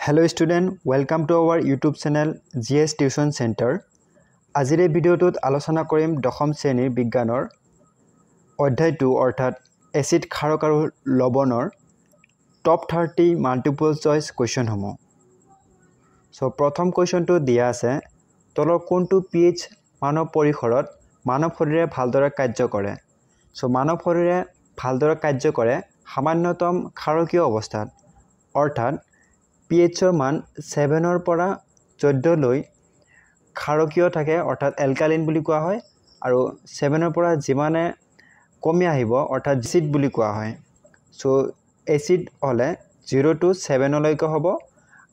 Hello student, welcome to our YouTube channel GS Tuition Center. আজিৰ এই ভিডিঅ'টোত আলোচনা কৰিম দশম শ্ৰেণীৰ বিজ্ঞানৰ অধ্যায় 2 অৰ্থাৎ এসিড ক্ষাৰক আৰু লৱণৰ টপ 30 মাল্টিপল চয়েস কোৱেশ্চন সমূহ। সো প্ৰথম কোৱেশ্চনটো দিয়া আছে তলৰ কোনটো pH মানৱ পৰিসৰত মানৱ শৰীৰে ভালদৰে কাৰ্য কৰে। সো মানৱ শৰীৰে ভালদৰে কাৰ্য কৰে সামান্যতম ক্ষাৰকীয় অৱস্থাত অৰ্থাৎ pH মান 7 ৰ পৰা 14 লৈ ক্ষাৰকীয় থাকে অৰ্থাৎ এলকালিন বুলি কোৱা হয় আৰু 7 ৰ পৰা যিমানে কমি আহিব অৰ্থাৎ এসিড বুলি কোৱা হয়। সো এসিড হলে 0 to 7 লৈকে হ'ব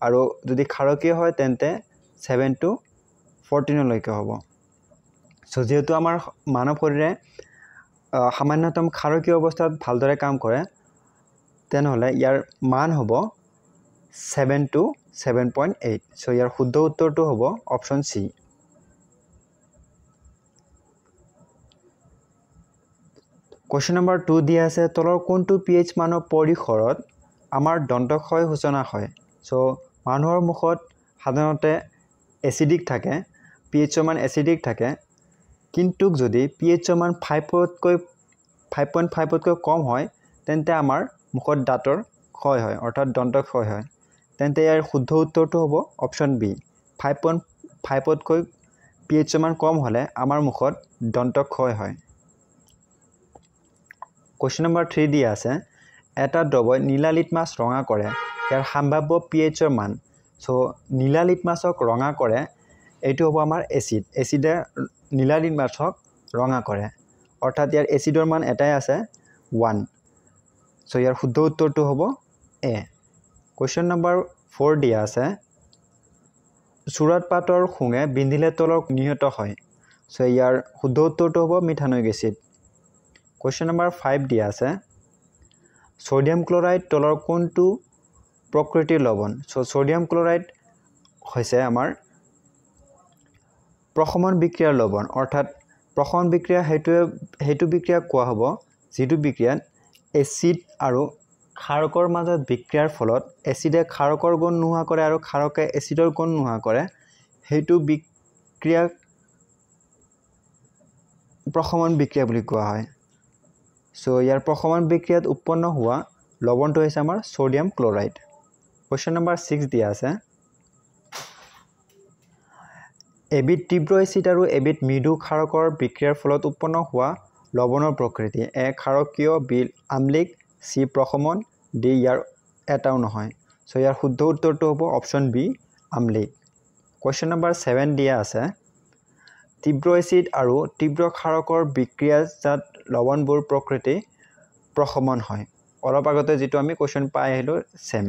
আৰু যদি ক্ষাৰকীয় হয় তেন্তে 7 to 14 লৈকে হ'ব। সো যেহেতু আমাৰ মানৱ শৰীৰে সামান্যতম ক্ষাৰকীয় অৱস্থাত ভালদৰে কাম কৰে তেনেহলে ইয়াৰ মান হ'ব 7 to 7.8. So ইয়াৰ শুদ্ধ উত্তৰটো হ'ব অপচন সি। কোৱেশ্চন নম্বৰ 2 দিয়া আছে তলৰ কোনটো pH মানৰ পৰিসৰত আমাৰ দন্তক্ষয় সূচনা হয়। সো মানুহৰ মুখত সাধাৰণতে এসিডিক থাকে, pH মান এসিডিক থাকে, কিন্তু যদি pH মান 5.5 তকৈ কম হয় তেন্তে আমাৰ মুখত দাঁতৰ ক্ষয় হয় অৰ্থাৎ দন্তক্ষয় হয়। তেন্তে ইয়াৰ শুদ্ধ উত্তৰটো হ'ব অপচন বি। 5.5 তকৈ pH মান কম হলে আমাৰ মুখত দন্তক্ষয় হয়। কোৱেশ্চন নম্বৰ 3 দিয়া আছে এটা দ্ৰৱই নীলা লিটমাছ ৰঙা কৰে ইয়াৰ সম্ভাব্য pH মান। সো নীলা লিটমাছক ৰঙা কৰে এইটো হ'ব আমাৰ এসিড। এসিডে নীলা লিটমাছক ৰঙা কৰে অৰ্থাৎ ইয়াৰ এসিডৰ মান এটাই আছে 1। সো ইয়াৰ শুদ্ধ উত্তৰটো হ'ব এ। কোৱেশ্চন নম্বৰ 4 দিয়া আছে চুৰাত পাতৰ খুঙে বিন্ধিলে তলৰ নিহত হয়। সো ইয়াৰ শুদ্ধ উত্তৰটো হ'ব মিথানয়িক এসিড। কোৱেশ্চন নম্বৰ 5 দিয়া আছে সোডিয়াম ক্লোৰাইড তলৰ কোনটো প্ৰকৃতিৰ লৱণ। সো সোডিয়াম ক্লোৰাইড হৈছে আমাৰ প্ৰশমন বিক্ৰিয়াৰ লৱণ অৰ্থাৎ প্ৰশমন বিক্ৰিয়া হেতু বিক্ৰিয়া কোৱা হ'ব যিটো বিক্ৰিয়াত এসিড আৰু ক্ষাৰকৰ মাজত বিক্ৰিয়াৰ ফলত এসিডে ক্ষাৰকৰ গুণ নোহোৱা কৰে আৰু ক্ষাৰকে এসিডৰ গুণ নোহোৱা কৰে হেতু বিক্ৰিয়া প্ৰশমন বিক্ৰিয়া বুলি কোৱা হয়। সো ইয়াৰ প্ৰশমন বিক্ৰিয়াত উৎপন্ন হোৱা লৱণটো হৈছে আমাৰ সোডিয়াম ক্লোৰাইড। কোৱেশ্চন নম্বৰ 6 দিয়া আছে এবিধ তীব্ৰ এসিড আৰু এবিধ মৃদু ক্ষাৰকৰ বিক্ৰিয়াৰ ফলত উৎপন্ন হোৱা লৱণৰ প্ৰকৃতি। এ ক্ষাৰকীয়, বি আম্লিক, সি প্ৰশমন, ডি ইয়াৰ এটাও নহয়। সো ইয়াৰ শুদ্ধ উত্তৰটো হ'ব অপচন বি আম্লিক। কোৱেশ্চন নম্বৰ 7 দিয়া আছে তীব্ৰ এসিড আৰু তীব্ৰ ক্ষাৰকৰ বিক্ৰিয়াজাত লৱণবোৰ প্ৰকৃতি প্ৰশমন হয়। অলপ আগতে যেটো আমি কোৱেশ্চন পাই আহিলো সেম।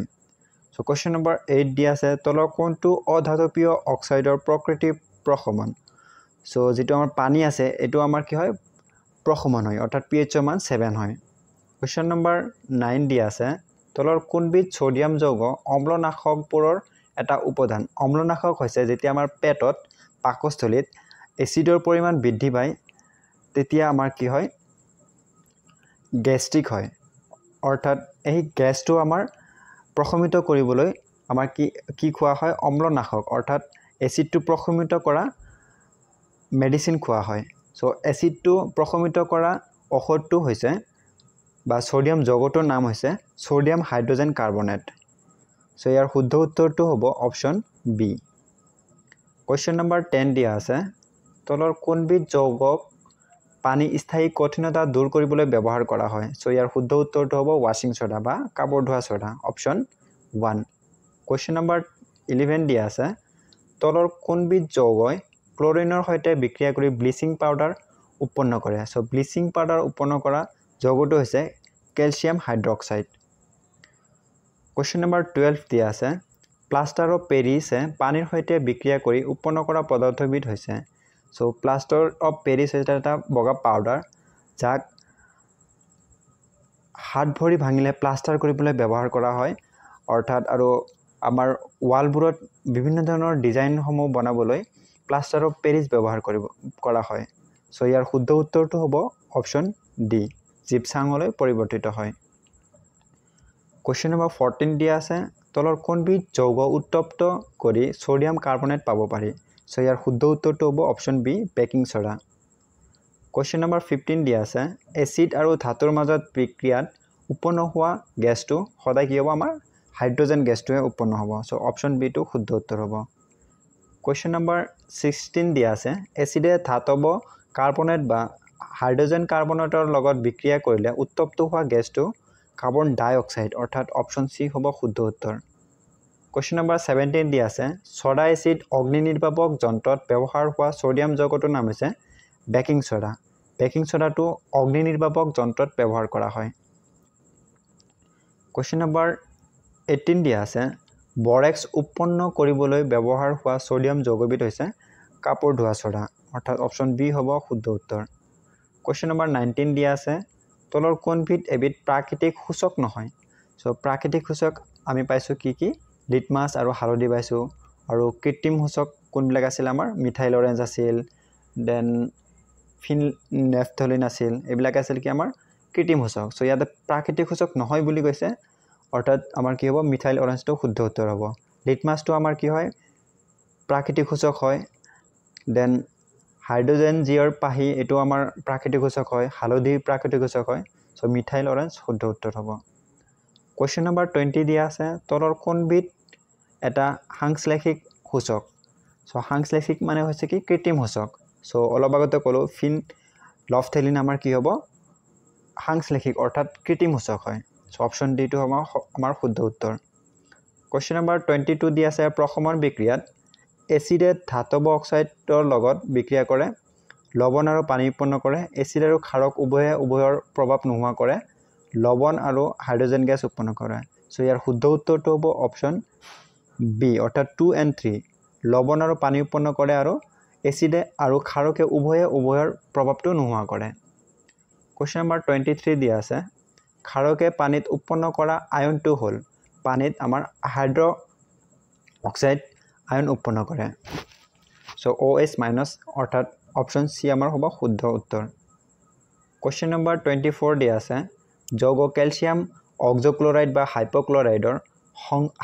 সো কোৱেশ্চন নম্বৰ 8 দিয়া আছে তলৰ কোনটো অধাতৱীয় অক্সাইডৰ প্ৰকৃতি প্ৰশমন। সো যেটো আমাৰ পানী আছে এটো আমাৰ কি হয় প্ৰশমন হয় অৰ্থাৎ pH মান 7 হয়। কোৱেশ্চন নম্বৰ 9 দিয়া আছে তলৰ কোনবিধ সোডিয়াম যৌগ অম্লনাশকবোৰৰ এটা উপাদান। অম্লনাশক হৈছে যেতিয়া আমাৰ পেটত পাকস্থলীত এসিডৰ পৰিমাণ বৃদ্ধি পায় তেতিয়া আমাৰ কি হয় গ্যাস্ট্ৰিক হয় অৰ্থাৎ এই গ্যাসটো আমাৰ প্ৰশমিত কৰিবলৈ আমাৰ কি খোৱা হয় অম্লনাশক অৰ্থাৎ এসিডটো প্ৰশমিত কৰা মেডিসিন খোৱা হয়। সো এসিডটো প্ৰশমিত কৰা ঔষধটো হৈছে বা সোডিয়াম যৌগটোৰ নাম হৈছে সোডিয়াম হাইড্ৰোজেন কাৰ্বনেট। সো ইয়াৰ শুদ্ধ উত্তৰটো হ'ব অপচন বি। কোৱেশ্চন নম্বৰ 10 দিয়া আছে তলৰ কোনবিধ যৌগক পানী স্থায়ী কঠিনতা দূৰ কৰিবলৈ ব্যৱহাৰ কৰা হয়। সো ইয়াৰ শুদ্ধ উত্তৰটো হ'ব ৱাশ্বিং সোডা বা কাপোৰ ধোৱা সোডা অপচন 1। কোৱেশ্চন নম্বৰ 11 দিয়া আছে তলৰ কোনবিধ যৌগই ক্লোৰিনৰ সৈতে বিক্ৰিয়া কৰি ব্লিচিং পাউডাৰ উৎপন্ন কৰে। সো ব্লিচিং পাউডাৰ উৎপন্ন কৰা যৌগটো হৈছে ক্যালসিয়াম হাইড্ৰক্সাইড। কোৱেশ্চন নম্বৰ 12 দিয়া আছে প্লাষ্টাৰ অফ পেৰিছে পানীৰ সৈতে বিক্ৰিয়া কৰি উৎপন্ন কৰা পদাৰ্থবিধ হৈছে। সো প্লাষ্টাৰ অফ পেৰিছ হৈছে এটা বগা পাউডাৰ যাক হাত ভৰি ভাঙিলে প্লাষ্টাৰ কৰিবলৈ ব্যৱহাৰ কৰা হয় অৰ্থাৎ আৰু আমাৰ ওয়ালবোৰত বিভিন্ন ধৰণৰ ডিজাইনসমূহ বনাবলৈ প্লাষ্টাৰ অফ পেৰিছ ব্যৱহাৰ কৰা হয়। সো ইয়াৰ শুদ্ধ উত্তৰটো হ'ব অপচন ডি জিপসামলৈ পৰিৱৰ্তিত হয়। কোৱেশ্চন নম্বৰ 14 দিয়া আছে তলৰ কোনবিধ যৌগ উত্তপ্ত কৰি সোডিয়াম কাৰ্বনেট পাব পাৰি সো ইয়াৰ শুদ্ধ উত্তৰটো হ'ব option B baking soda question number 15 দিয়া আছে এসিড আৰু ধাতুৰ মাজত বিক্ৰিয়াত উৎপন্ন হোৱা গেছটো সদায় কি হ'ব আমাৰ হাইড্ৰোজেন গেছটোৱে উৎপন্ন হ'ব সো অপচন বি টো শুদ্ধ উত্তৰ হ'ব কোৱেশ্চন নম্বৰ 16 দিয়া আছে এসিডে ধাতব কাৰ্বনেট বা হাইড্ৰোজেন কাৰ্বনেটৰ লগত বিক্ৰিয়া কৰিলে উত্তপ্ত হোৱা গেছটো কাৰ্বন ডাই অক্সাইড অৰ্থাৎ অপচন সি হ'ব শুদ্ধ উত্তৰ কোৱেশ্চন নম্বৰ 17 দিয়া আছে সোডা এসিড অগ্নি নিৰ্বাপক যন্ত্ৰত ব্যৱহাৰ হোৱা সোডিয়াম যৌগটোৰ নাম হৈছে বেকিং সোডাটো অগ্নি নিৰ্বাপক যন্ত্ৰত ব্যৱহাৰ কৰা হয় কোৱেশ্চন নম্বৰ 18 দিয়া আছে বৰেক্স উৎপন্ন কৰিবলৈ ব্যৱহাৰ হোৱা সোডিয়াম যৌগবিধ হৈছে কাপোৰ ধোৱা সোডা অৰ্থাৎ অপচন বি হ'ব শুদ্ধ উত্তৰ কোৱেশ্চন নম্বৰ 19 দিয়া আছে তলৰ কোনবিধ এবিধ প্ৰাকৃতিক সূচক নহয় সো প্ৰাকৃতিক সূচক আমি পাইছো কি লিটমাছ আৰু হালধি পাইছো আৰু কৃত্ৰিম সূচক কোনবিলাক আছিল আমাৰ মিথাইল অৰেঞ্জ আছিল দেন ফিননেফথলিন আছিল এইবিলাক আছিল কি আমাৰ কৃত্ৰিম সূচক সো ইয়াতে প্ৰাকৃতিক সূচক নহয় বুলি কৈছে অৰ্থাৎ আমাৰ কি হ'ব মিথাইল অৰেঞ্জটো শুদ্ধ উত্তৰ হ'ব লিটমাছটো আমাৰ কি হয় প্ৰাকৃতিক সূচক হয় দেন হাইড্ৰোজেন জিঅৰ পাহি এটো আমাৰ প্ৰাকৃতিক সূচক হয় হালধি প্ৰাকৃতিক সূচক হয় সো মিথাইল অৰেঞ্জ শুদ্ধ উত্তৰ হ'ব কোৱেশ্চন নম্বৰ 20 দিয়া আছে তলৰ কোনবিধ এটা সাংশ্লেষিক সূচক সো সাংশ্লেষিক মানে হৈছে কি কৃত্ৰিম সূচক সো অলপ আগতে ক'লো ফিননেফথলিন আমাৰ কি হ'ব সাংশ্লেষিক অৰ্থাৎ কৃত্ৰিম সূচক হয় সো অপচন ডি টো আমাৰ শুদ্ধ উত্তৰ কোৱেশ্চন নম্বৰ 22 দিয়া আছে প্ৰশমন বিক্ৰিয়াত এসিডে ধাতব অক্সাইডৰ লগত বিক্ৰিয়া কৰে লৱণ আৰু পানী উৎপন্ন কৰে এসিড আৰু ক্ষাৰক উভয়ৰ প্ৰভাৱ নোহোৱা কৰে লৱণ আৰু হাইড্ৰোজেন গেছ উৎপন্ন কৰে সো ইয়াৰ শুদ্ধ উত্তৰটো হ'ব অপচন বি অৰ্থাৎ 2 and 3 লৱণ আৰু পানী উৎপন্ন কৰে আৰু এসিডে আৰু ক্ষাৰকে উভয়ৰ প্ৰভাৱটো নোহোৱা কৰে কোৱেশ্চন নম্বৰ 23 দিয়া আছে ক্ষাৰকে পানীত উৎপন্ন কৰা আয়নটো হ'ল পানীত আমাৰ হাইড্ৰ অক্সাইড আয়ন উৎপন্ন কৰে সো OH- অৰ্থাৎ অপচন সি আমাৰ হ'ব শুদ্ধ উত্তৰ কোৱেশ্চন নম্বৰ 24 দিয়া আছে যৌগ ক্যালসিয়াম অক্সোক্লোৰাইড বা হাইপোক্লোৰাইডৰ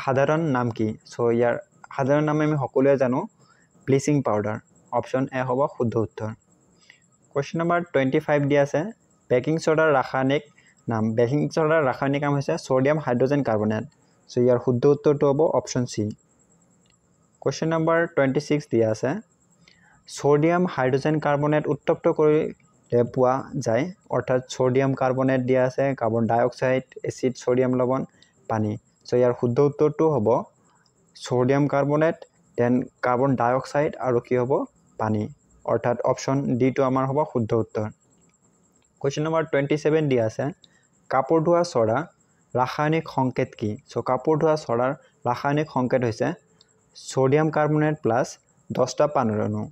সাধাৰণ নাম কি সো ইয়াৰ সাধাৰণ নাম আমি সকলোৱে জানো ব্লিচিং পাউডাৰ অপচন এ হ'ব শুদ্ধ উত্তৰ কোৱেশ্চন নম্বৰ 25 দিয়া আছে বেকিং সোডাৰ ৰাসায়নিক নাম হৈছে সোডিয়াম হাইড্ৰোজেন কাৰ্বনেট সো ইয়াৰ শুদ্ধ উত্তৰটো হ'ব অপচন সি কোৱেশ্চন নম্বৰ 26 দিয়া আছে সোডিয়াম হাইড্ৰোজেন কাৰ্বনেট উত্তপ্ত কৰিলে পোৱা যায় অৰ্থাৎ সোডিয়াম কাৰ্বনেট দিয়া আছে কাৰ্বন ডাই অক্সাইড এসিড সোডিয়াম লৱণ পানী সো ইয়াৰ শুদ্ধ উত্তৰটো হ'ব সোডিয়াম কাৰ্বনেট দেন কাৰ্বন ডাই অক্সাইড আৰু কি হ'ব পানী অৰ্থাৎ অপচন ডি টো আমাৰ হ'ব শুদ্ধ উত্তৰ কোৱেশ্চন নম্বৰ 27 দিয়া আছে কাপোৰ ধোৱা সোডা ৰাসায়নিক সংকেত কি সো কাপোৰ ধোৱা সোডাৰ ৰাসায়নিক সংকেত হৈছে সোডিয়াম কাৰ্বনেট প্লাস 10টা পানীৰ অণু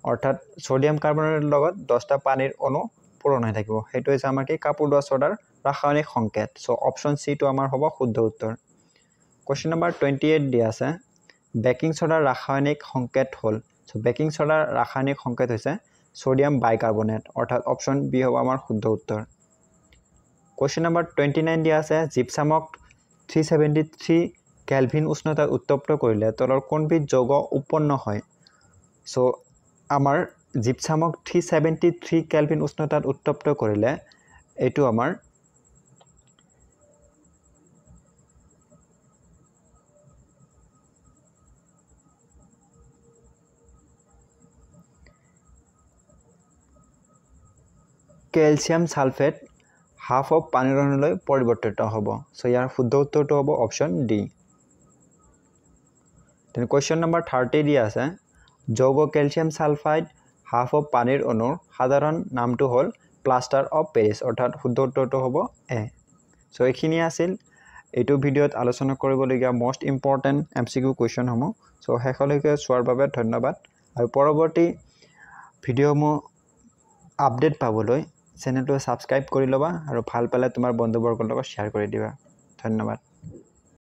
অৰ্থাৎ সোডিয়াম কাৰ্বনেটৰ লগত 10টা পানীৰ অণু পূৰণ হৈ থাকিব হেতু হৈছে আমাৰ কি কাপোৰ ধোৱা সোডাৰ ৰাসায়নিক সংকেত সো অপচন সি টো আমাৰ হ'ব শুদ্ধ উত্তৰ কোৱেশ্চন নম্বৰ 28 দিয়া আছে বেকিং সোডাৰ ৰাসায়নিক সংকেত হ'ল সো বেকিং সোডাৰ ৰাসায়নিক সংকেত হৈছে সোডিয়াম বাইকাৰ্বনেট অৰ্থাৎ অপচন বি হ'ব আমাৰ শুদ্ধ উত্তৰ কোৱেশ্চন নম্বৰ 29 দিয়া আছে জিপসামক 373 কেলভিন উষ্ণতাত উত্তপ্ত কৰিলে তলৰ কোনবিধ যৌগ উৎপন্ন হয় সো আমাৰ জিপসামক 373 কেলভিন উষ্ণতাত উত্তপ্ত কৰিলে এটো আমাৰ ক্যালসিয়াম সালফেট হাফ অফ পানীৰ অণুলৈ পৰিৱৰ্তিত হ'ব সো ইয়াৰ শুদ্ধ উত্তৰটো হ'ব অপচন ডি তেনে কোৱেশ্চন নম্বৰ 30 দিয়া আছে যৌগ ক্যালসিয়াম সালফাইড হাফ অফ পানীৰ অণুৰ সাধাৰণ নামটো হ'ল প্লাষ্টাৰ অফ পেৰিছ অৰ্থাৎ শুদ্ধ উত্তৰটো হ'ব এ সো এইখিনি আছিল এইটো ভিডিঅ'ত আলোচনা কৰিবলগীয়া মোষ্ট ইম্পৰ্টেন্ট MCQ কুৱেশ্চন সমূহ সো শেষলৈকে চোৱাৰ বাবে ধন্যবাদ আৰু পৰৱৰ্তী ভিডিঅ'সমূহ আপডেট পাবলৈ চেনেলটো সাবস্ক্ৰাইব কৰি লবা আৰু ভাল পালে তোমাৰ বন্ধুবৰ্গৰ লগত শ্বেয়াৰ কৰি দিবা ধন্যবাদ